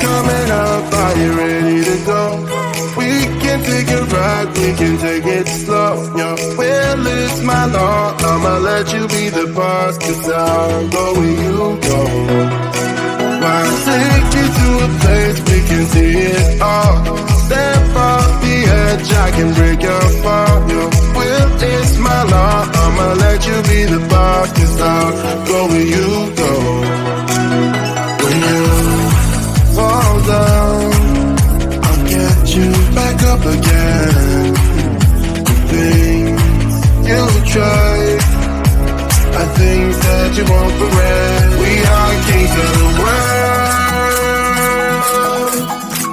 coming up, are you ready to go? We can take it right, we can take it slow. Your will is my law, I'ma let you be the boss, 'cause I'll go where you go. I'll take you to a place we can see it all. Step off the edge, I can break your fall. Your will is my law, I'ma let you be the boss, 'cause I'll go where you go. When you fall down, I'll get you back up again. The things you tried are things that you won't regret. We are kings of the world,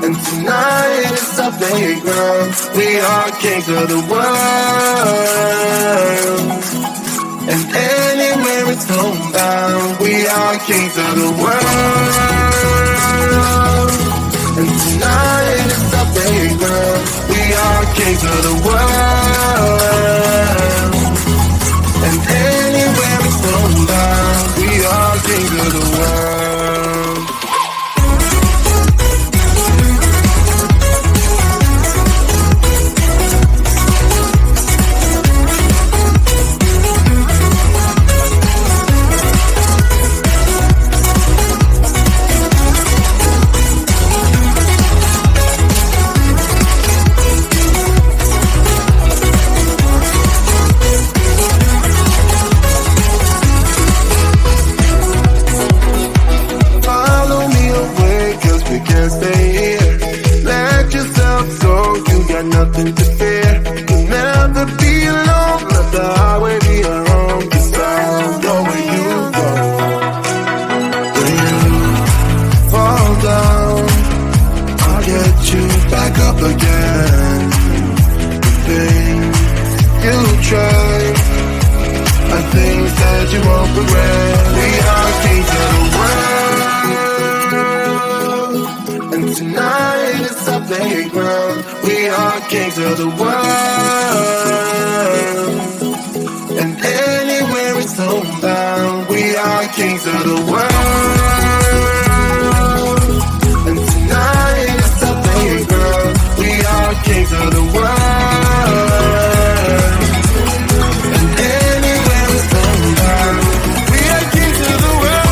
and tonight is our playground. We are kings of the world, and anywhere it's homebound. We are kings of the world, and tonight is our playground. We are kings of the world, and anywhere it's homebound. We are kings of the world. Nothing to fear. You'll never be alone. Let the highway be your home, 'cause I'll go where you go. When you fall down, I'll get you back up again. The things you tried are things that you won't regret. We are kings of the world, and tonight is our playground. We are kings of the world, and anywhere it's homebound. We are kings of the world, and tonight is our playground. We are kings of the world, and anywhere it's homebound. We are kings of the world.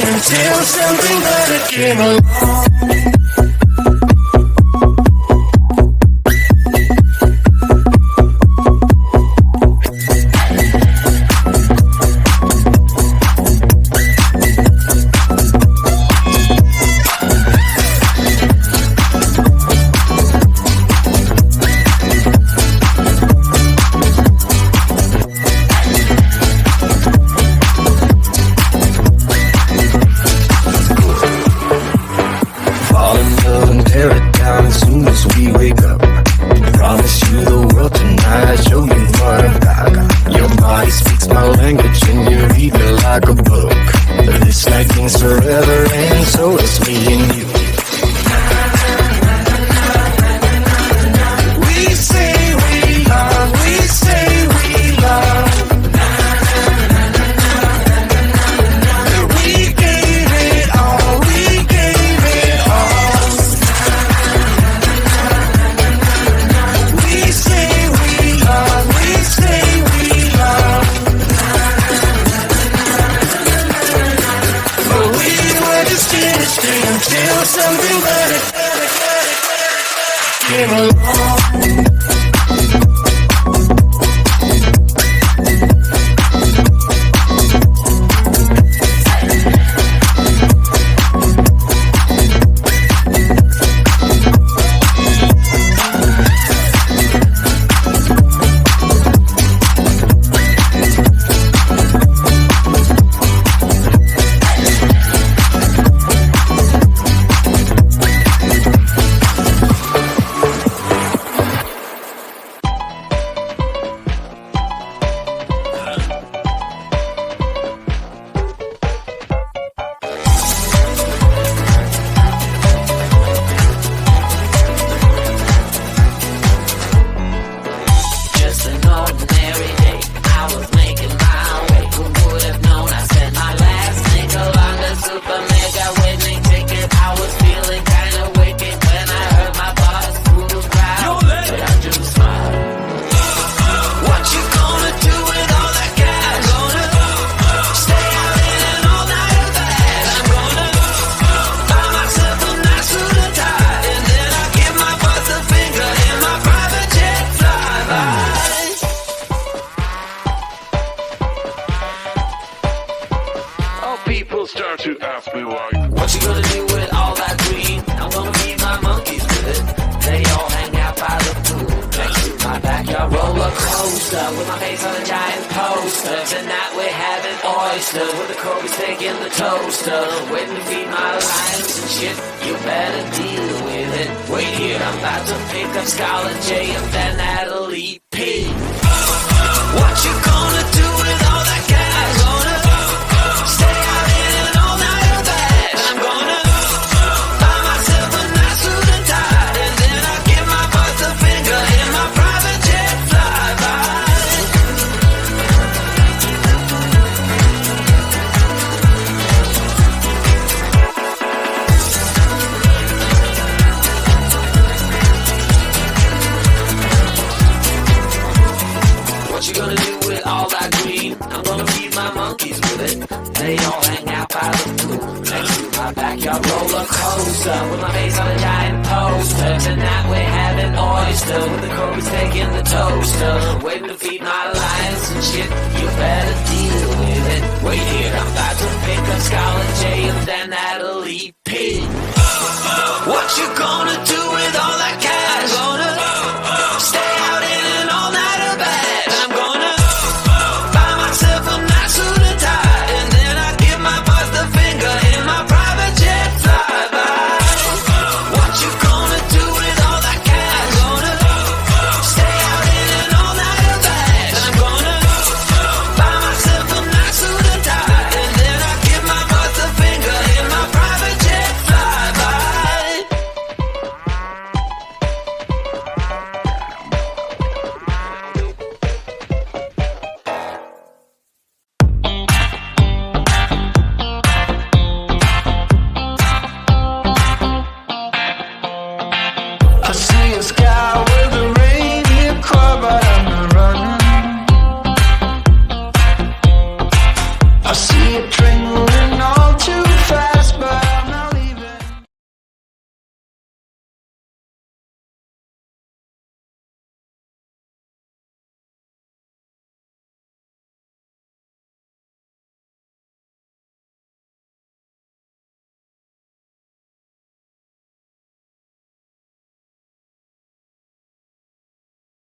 Until something better came along. Like a book. This night means forever, and so does me and you. till something better came along. Start to ask me like, what you gonna do with all that green? I'm gonna feed my monkeys with it. They all hang out by the pool next to my backyard roller coaster with my face on a giant poster. Tonight we're having oysters with the Kobe's taking the toaster. Waiting to feed my lions and shit. You better deal with it. Wait here, I'm about to pick up Scarlett J and then Natalie P. What you gonna do with all that cash? Gonna stay out in all night or that? I'm gonna buy myself a nice suit and tie, and then I'll give my boss a finger in my private jet flyby. What you gonna do with all that green? I'm gonna feed my monkeys with it. They all hang out by the pool next to my backyard roller coaster with my face on a giant poster. Tonight we're having oysters with the Kobe's taking the toaster. Waiting to feed my lions and shit. You better deal with it. Wait here, I'm about to pick up Scarlett J and then Natalie P. What you gonna